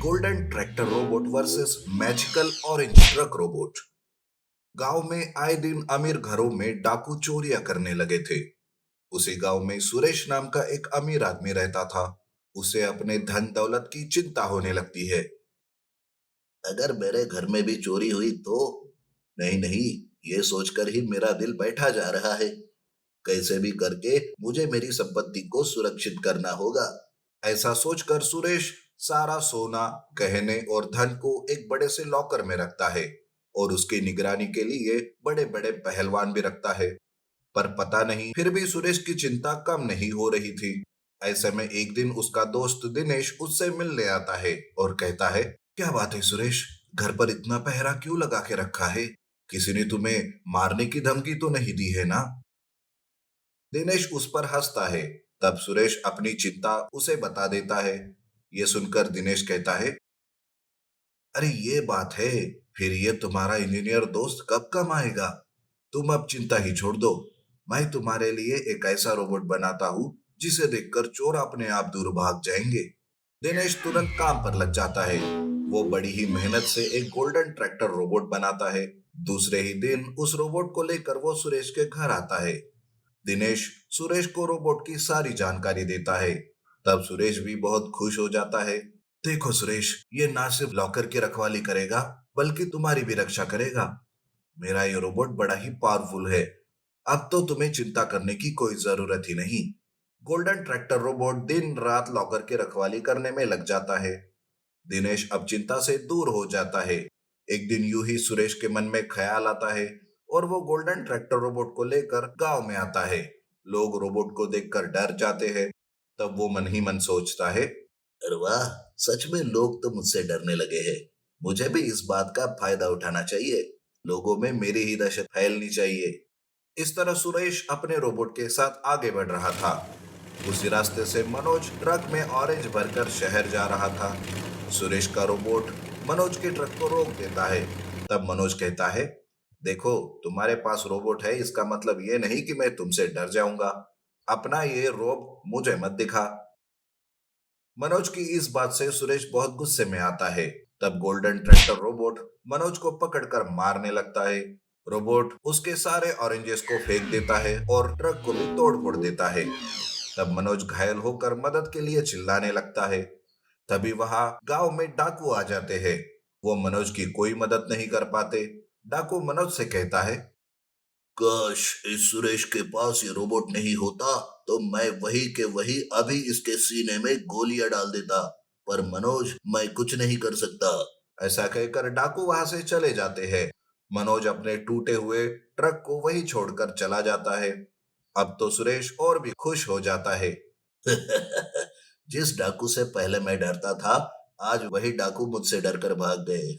Golden tractor robot versus magical orange truck robot. गांव में आए दिन अमीर घरों में डाकू चोरियां करने लगे थे। उसी गांव में सुरेश नाम का एक अमीर आदमी रहता था। उसे अपने धन दौलत की चिंता होने लगती है। अगर मेरे घर में भी चोरी हुई तो? नहीं नहीं, ये सोचकर ही मेरा दिल बैठा जा रहा है। कैसे भी करके मुझे मेरी संपत्ति को सुरक्षित करना होगा। ऐसा सोचकर सुरेश सारा सोना, गहने और धन को एक बड़े से लॉकर में रखता है और उसकी निगरानी के लिए बड़े बड़े पहलवान भी रखता है। पर पता नहीं फिर भी सुरेश की चिंता कम नहीं हो रही थी। ऐसे में एक दिन उसका दोस्त दिनेश उससे मिलने आता है और कहता है, क्या बात है सुरेश, घर पर इतना पहरा क्यों लगा के रखा है? किसी ने तुम्हें मारने की धमकी तो नहीं दी है ना? दिनेश उस पर हंसता है। तब सुरेश अपनी चिंता उसे बता देता है। ये सुनकर दिनेश कहता है, अरे ये बात है, फिर ये तुम्हारा इंजीनियर दोस्त कब कम आएगा? तुम अब चिंता ही छोड़ दो। मैं तुम्हारे लिए एक ऐसा रोबोट बनाता हूँ जिसे देखकर चोर अपने आप दूर भाग जाएंगे। दिनेश तुरंत काम पर लग जाता है। वो बड़ी ही मेहनत से एक गोल्डन ट्रैक्टर रोबोट बनाता है। दूसरे ही दिन उस रोबोट को लेकर वो सुरेश के घर आता है। दिनेश सुरेश को रोबोट की सारी जानकारी देता है। तब सुरेश भी बहुत खुश हो जाता है। देखो सुरेश, ये ना सिर्फ लॉकर की रखवाली करेगा बल्कि तुम्हारी भी रक्षा करेगा। मेरा ये रोबोट बड़ा ही पावरफुल है। अब तो तुम्हें चिंता करने की कोई जरूरत ही नहीं। गोल्डन ट्रैक्टर रोबोट दिन रात लॉकर की रखवाली करने में लग जाता है। दिनेश अब चिंता से दूर हो जाता है। एक दिन यूं ही सुरेश के मन में ख्याल आता है और वो गोल्डन ट्रैक्टर रोबोट को लेकर गांव में आता है। लोग रोबोट को देखकर डर जाते हैं। तब वो मन ही मन सोचता है, अरे वाह, सच में लोग तो मुझसे डरने लगे हैं। मुझे भी इस बात का फायदा उठाना चाहिए। लोगों में मेरी ही दहशत फैलनी चाहिए। इस तरह सुरेश अपने रोबोट के साथ आगे बढ़ रहा था। उसी रास्ते से मनोज ट्रक में ऑरेंज भरकर शहर जा रहा था। सुरेश का रोबोट मनोज के ट्रक को रोक देता है। तब मनोज कहता है, देखो, तुम्हारे पास रोबोट है इसका मतलब ये नहीं कि मैं तुमसे डर जाऊंगा। अपना ये रोब मुझे मत दिखा। मनोज की इस बात से सुरेश बहुत गुस्से में आता है। तब गोल्डन ट्रैक्टर रोबोट मनोज को पकड़कर मारने लगता है। रोबोट उसके सारे ऑरेंजेस को फेंक देता है और ट्रक को भी तोड़ फोड़ देता है। तब मनोज घायल होकर मदद के लिए चिल्लाने लगता है। तभी वहां गांव में डाकू आ जाते हैं। वो मनोज की कोई मदद नहीं कर पाते। डाकू मनोज से कहता है, काश इस सुरेश के पास ये रोबोट नहीं होता तो मैं वही के वही अभी इसके सीने में गोलियां डाल देता। पर मनोज, मैं कुछ नहीं कर सकता। ऐसा कहकर डाकू वहां से चले जाते हैं। मनोज अपने टूटे हुए ट्रक को वही छोड़कर चला जाता है। अब तो सुरेश और भी खुश हो जाता है। जिस डाकू से पहले मैं डरता था, आज वही डाकू मुझसे डरकर भाग गए।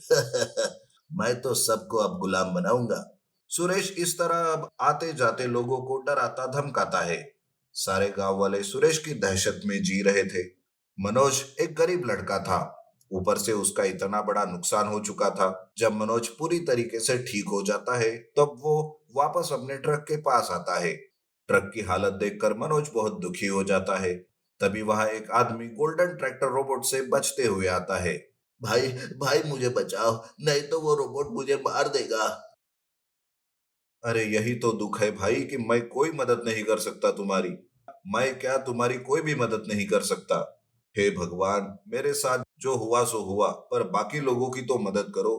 मैं तो सबको अब गुलाम बनाऊंगा। सुरेश इस तरह अब आते जाते लोगों को डराता धमकाता है। सारे गांव वाले सुरेश की दहशत में जी रहे थे। मनोज एक गरीब लड़का था। ऊपर से उसका इतना बड़ा नुकसान हो चुका था। जब मनोज पूरी तरीके से ठीक हो जाता है तब वो वापस अपने ट्रक के पास आता है। ट्रक की हालत देखकर मनोज बहुत दुखी हो जाता है। तभी वहां एक आदमी गोल्डन ट्रैक्टर रोबोट से बचते हुए आता है। भाई, भाई मुझे बचाओ, नहीं तो वो रोबोट मुझे मार देगा। अरे यही तो दुख है भाई कि मैं कोई मदद नहीं कर सकता तुम्हारी। मैं क्या तुम्हारी कोई भी मदद नहीं कर सकता। हे भगवान, मेरे साथ जो हुआ सो हुआ, पर बाकी लोगों की तो मदद करो।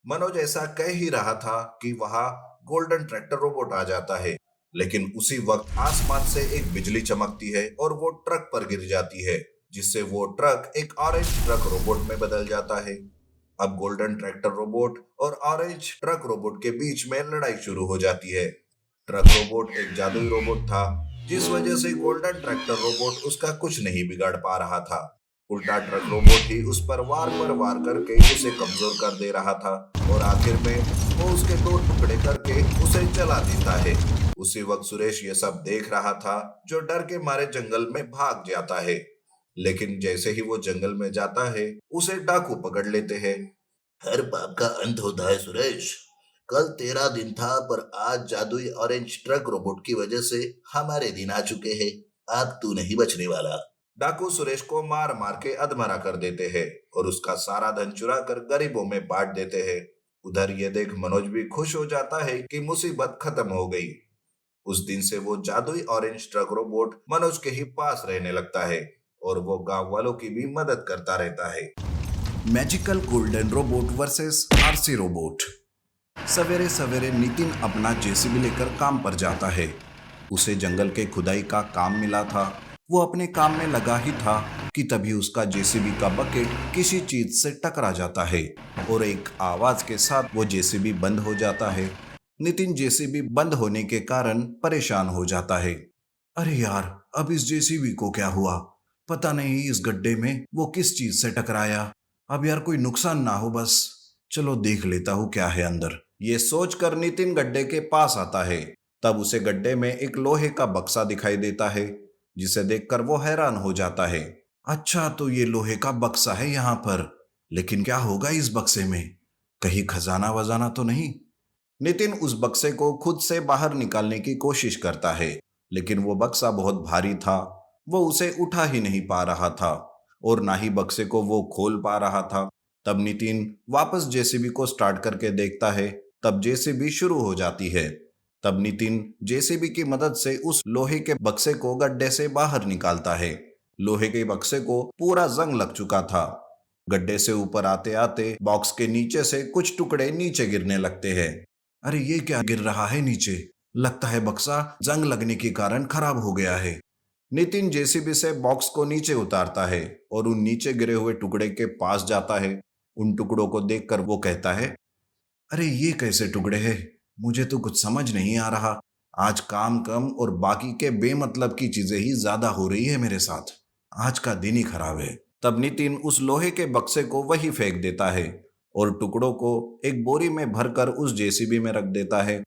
मनोज ऐसा कह ही रहा था कि वहां गोल्डन ट्रैक्टर रोबोट आ जाता है। लेकिन उसी वक्त आसमान से एक बिजली चमकती है और वो ट्रक पर गिर जाती है, जिससे वो ट्रक एक ऑरेंज ट्रक रोबोट में बदल जाता है। अब गोल्डन ट्रैक्टर रोबोट और ऑरेंज ट्रक रोबोट के बीच में लड़ाई शुरू हो जाती है। ट्रक रोबोट एक जादुई रोबोट था, जिस वजह से गोल्डन ट्रैक्टर रोबोट उसका कुछ नहीं बिगाड़ पा रहा था। उल्टा ट्रक रोबोट ही उस पर वार करके उसे कमजोर कर दे रहा था और आखिर में वो उसके दो टुकड़े करके उसे जला देता है। उसी वक्त सुरेश ये सब देख रहा था, जो डर के मारे जंगल में भाग जाता है। लेकिन जैसे ही वो जंगल में जाता है, उसे डाकू पकड़ लेते हैं। हर पाप का अंत होता है सुरेश। कल तेरा दिन था, पर आज जादुई ऑरेंज ट्रक रोबोट की वजह से हमारे दिन आ चुके हैं। अब तू नहीं बचने वाला। डाकू सुरेश को मार मार के अधमरा कर देते हैं और उसका सारा धन चुरा कर गरीबों में बांट देते हैं। उधर ये देख मनोज भी खुश हो जाता है कि मुसीबत खत्म हो गई। उस दिन से वो जादुई ऑरेंज ट्रक रोबोट मनोज के ही पास रहने लगता है और वो गांव वालों की भी मदद करता रहता है। Magical golden robot versus RC robot. सवेरे सवेरे नितिन अपना जेसीबी लेकर काम पर जाता है। उसे जंगल के खुदाई का काम मिला था। वो अपने काम में लगा ही था कि तभी उसका जेसीबी का बकेट किसी चीज से टकरा जाता है और एक आवाज के साथ वो जेसीबी बंद हो जाता है। नितिन जेसीबी बंद होने के कारण परेशान हो जाता है। अरे यार, अब इस जेसीबी को क्या हुआ? पता नहीं इस गड्ढे में वो किस चीज से टकराया। अब यार कोई नुकसान ना हो बस। चलो देख लेता हूँ क्या है अंदर। ये सोचकर नितिन गड्ढे के पास आता है। तब उसे गड्ढे में एक लोहे का बक्सा दिखाई देता है, जिसे देखकर वो हैरान हो जाता है। अच्छा, तो ये लोहे का बक्सा है यहाँ पर, लेकिन क्या होगा इस बक्से में? कहीं खजाना वजाना तो नहीं? नितिन उस बक्से को खुद से बाहर निकालने की कोशिश करता है, लेकिन वो बक्सा बहुत भारी था। वो उसे उठा ही नहीं पा रहा था और ना ही बक्से को वो खोल पा रहा था। तब नितिन वापस जेसीबी को स्टार्ट करके देखता है। तब जेसीबी शुरू हो जाती है। तब नितिन जेसीबी की मदद से उस लोहे के बक्से को गड्ढे से बाहर निकालता है। लोहे के बक्से को पूरा जंग लग चुका था। गड्ढे से ऊपर आते आते बॉक्स के नीचे से कुछ टुकड़े नीचे गिरने लगते हैं। अरे ये क्या गिर रहा है नीचे? लगता है बक्सा जंग लगने के कारण खराब हो गया है। नितिन जेसीबी से बॉक्स को नीचे उतारता है और उन नीचे गिरे हुए टुकड़े के पास जाता है। उन टुकड़ों को देखकर वो कहता है, अरे ये कैसे टुकड़े हैं? मुझे तो कुछ समझ नहीं आ रहा। आज काम कम और बाकी के बेमतलब की चीजें ही ज्यादा हो रही है मेरे साथ। आज का दिन ही खराब है। तब नितिन उस लोहे के बक्से को वही फेंक देता है और टुकड़ों को एक बोरी में भरकर उस जेसीबी में रख देता है।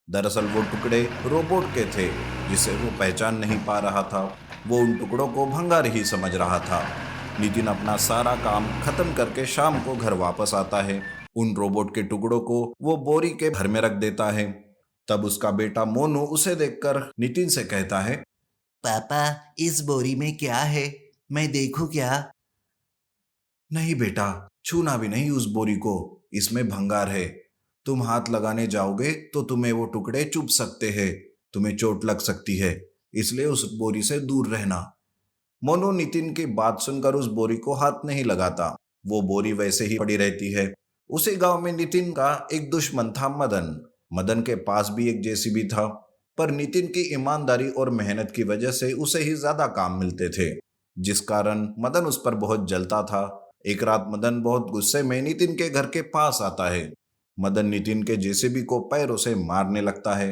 दरअसल वो टुकड़े रोबोट के थे, जिसे वो पहचान नहीं पा रहा था। वो उन टुकड़ों को भंगार ही समझ रहा था। नितिन अपना सारा काम खत्म करके शाम को घर वापस आता है। उन रोबोट के टुकड़ों को वो बोरी के भर में रख देता है। तब उसका बेटा मोनू उसे देखकर नितिन से कहता है, पापा, इस बोरी में क्या है? मैं देखूं क्या? नहीं बेटा, छूना भी नहीं उस बोरी को। इसमें भंगार है। तुम हाथ लगाने जाओगे तो तुम्हें वो टुकड़े चुभ सकते हैं। तुम्हें चोट लग सकती है, इसलिए उस बोरी से दूर रहना। मोनू नितिन की बात सुनकर उस बोरी को हाथ नहीं लगाता। वो बोरी वैसे ही पड़ी रहती है। उसी गांव में नितिन का एक दुश्मन था, मदन। मदन के पास भी एक जेसीबी था, पर नितिन की ईमानदारी और मेहनत की वजह से उसे ही ज्यादा काम मिलते थे, जिस कारण मदन उस पर बहुत जलता था। एक रात मदन बहुत गुस्से में नितिन के घर के पास आता है। मदन नितिन के जेसीबी को पैरों से मारने लगता है।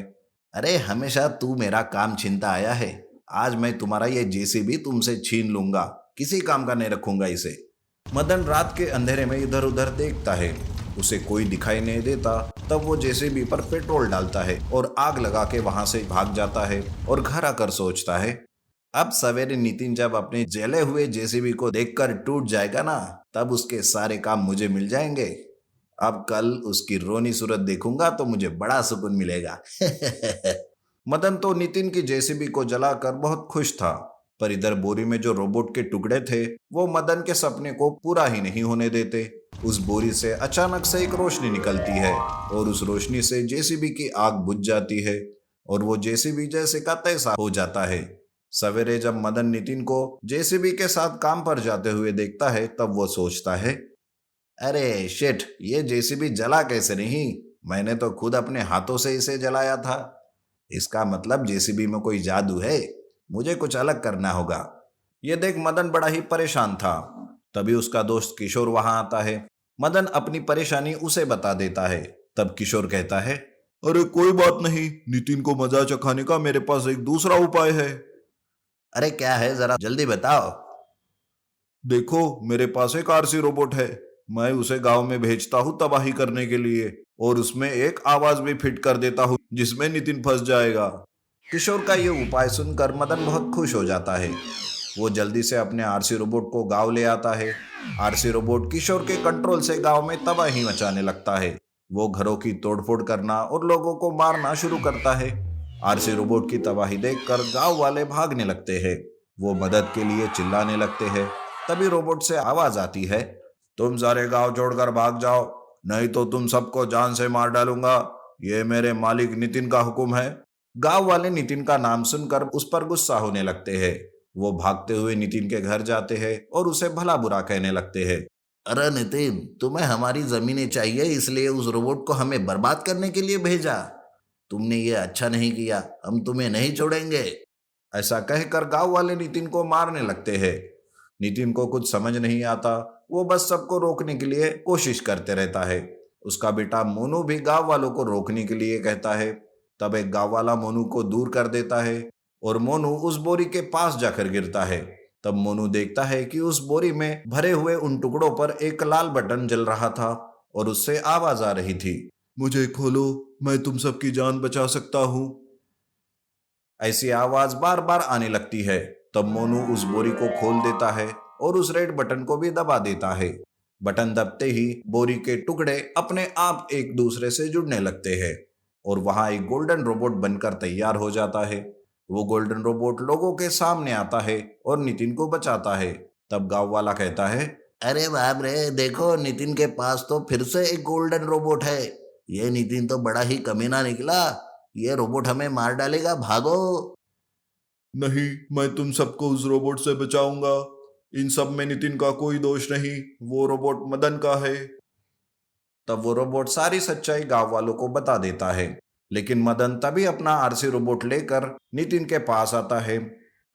अरे, हमेशा तू मेरा काम छीनता आया है। आज मैं तुम्हारा ये जेसीबी तुमसे छीन लूंगा। किसी काम का नहीं रखूंगा इसे। मदन रात के अंधेरे में इधर उधर देखता है। उसे कोई दिखाई नहीं देता। तब वो जेसीबी पर पेट्रोल डालता है और आग लगा के वहां से भाग जाता है और घर आकर सोचता है, अब सवेरे नितिन जब अपने जले हुए जेसीबी को देखकर टूट जाएगा ना, तब उसके सारे काम मुझे मिल जाएंगे। अब कल उसकी रोनी सूरत देखूंगा तो मुझे बड़ा सुकून मिलेगा। मदन तो नितिन की जेसीबी को जलाकर बहुत खुश था, पर इधर बोरी में जो रोबोट के टुकड़े थे वो मदन के सपने को पूरा ही नहीं होने देते। उस बोरी से अचानक से एक रोशनी निकलती है और उस रोशनी से जेसीबी की आग बुझ जाती है और वो जेसीबी जैसे का तैसा हो जाता है। सवेरे जब मदन नितिन को जेसीबी के साथ काम पर जाते हुए देखता है, तब वो सोचता है, अरे शिट, ये जेसीबी जला कैसे नहीं? मैंने तो खुद अपने हाथों से इसे जलाया था। इसका मतलब जेसीबी में कोई जादू है। मुझे कुछ अलग करना होगा। ये देख मदन बड़ा ही परेशान था। तभी उसका दोस्त किशोर वहां आता है। मदन अपनी परेशानी उसे बता देता है। तब किशोर कहता है, अरे कोई बात नहीं, नितिन को मजा चखाने का मेरे पास एक दूसरा उपाय है। अरे क्या है, जरा जल्दी बताओ। देखो, मेरे पास एक आरसी रोबोट है। मैं उसे गांव में भेजता हूँ तबाही करने के लिए और उसमें एक आवाज भी फिट कर देता हूँ जिसमें नितिन फंस जाएगा। किशोर का ये उपाय सुनकर मदन बहुत खुश हो जाता है। वो जल्दी से अपने आरसी रोबोट को गांव ले आता है। आरसी रोबोट किशोर के कंट्रोल से गांव में तबाही मचाने लगता है। वो घरों की तोड़फोड़ करना और लोगों को मारना शुरू करता है। आरसी रोबोट की तबाही देखकर गांव वाले भागने लगते हैं। वो मदद के लिए चिल्लाने लगते हैं। तभी रोबोट से आवाज आती है, तुम सारे गांव छोड़कर भाग जाओ, नहीं तो तुम सबको जान से मार डालूंगा। ये मेरे मालिक नितिन का हुक्म है। गांव वाले नितिन का नाम सुनकर उस पर गुस्सा होने लगते हैं। वो भागते हुए नितिन के घर जाते हैं और उसे भला बुरा कहने लगते हैं। अरे नितिन, तुम्हें हमारी जमीनें चाहिए, इसलिए उस रोबोट को हमें बर्बाद करने के लिए भेजा। तुमने ये अच्छा नहीं किया, हम तुम्हें नहीं छोड़ेंगे। ऐसा कहकर गांव वाले नितिन को मारने लगते हैं। नितिन को कुछ समझ नहीं आता। वो बस सबको रोकने के लिए कोशिश करते रहता है। उसका बेटा मोनू भी गांव वालों को रोकने के लिए कहता है। तब एक गांव वाला मोनू को दूर कर देता है और मोनू उस बोरी के पास जाकर गिरता है। तब मोनू देखता है कि उस बोरी में भरे हुए उन टुकड़ों पर एक लाल बटन जल रहा था और उससे आवाज आ रही थी, मुझे खोलो, मैं तुम सबकी जान बचा सकता हूं। ऐसी आवाज बार बार आने लगती है। तब मोनू उस बोरी को खोल देता है और उस रेड बटन को भी दबा देता है। बटन दबते ही बोरी के टुकड़े अपने आप एक दूसरे से जुड़ने लगते हैं और वहां एक गोल्डन रोबोट बनकर तैयार हो जाता है। वो गोल्डन रोबोट लोगों के सामने आता है और नितिन को बचाता है। तब गांव वाला कहता है, अरे बाप रे, देखो नितिन के पास तो फिर से एक गोल्डन रोबोट है। ये नितिन तो बड़ा ही कमीना निकला, ये रोबोट हमें मार डालेगा, भागो। नहीं, मैं तुम सबको उस रोबोट से बचाऊंगा। इन सब में नितिन का कोई दोष नहीं, वो रोबोट मदन का है। तब वो रोबोट सारी सच्चाई गांव वालों को बता देता है। लेकिन मदन तभी अपना आरसी रोबोट लेकर नितिन के पास आता है।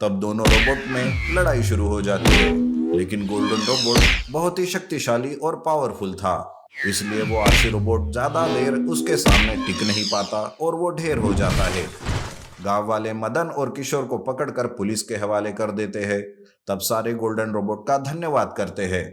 तब दोनों रोबोट में लड़ाई शुरू हो जाती है। लेकिन गोल्डन रोबोट बहुत ही शक्तिशाली और पावरफुल था, इसलिए वो आरसी रोबोट ज्यादा देर उसके सामने टिक नहीं पाता और वो ढेर हो जाता है। गांव वाले मदन और किशोर को पकड़कर पुलिस के हवाले कर देते हैं। तब सारे गोल्डन रोबोट का धन्यवाद करते हैं।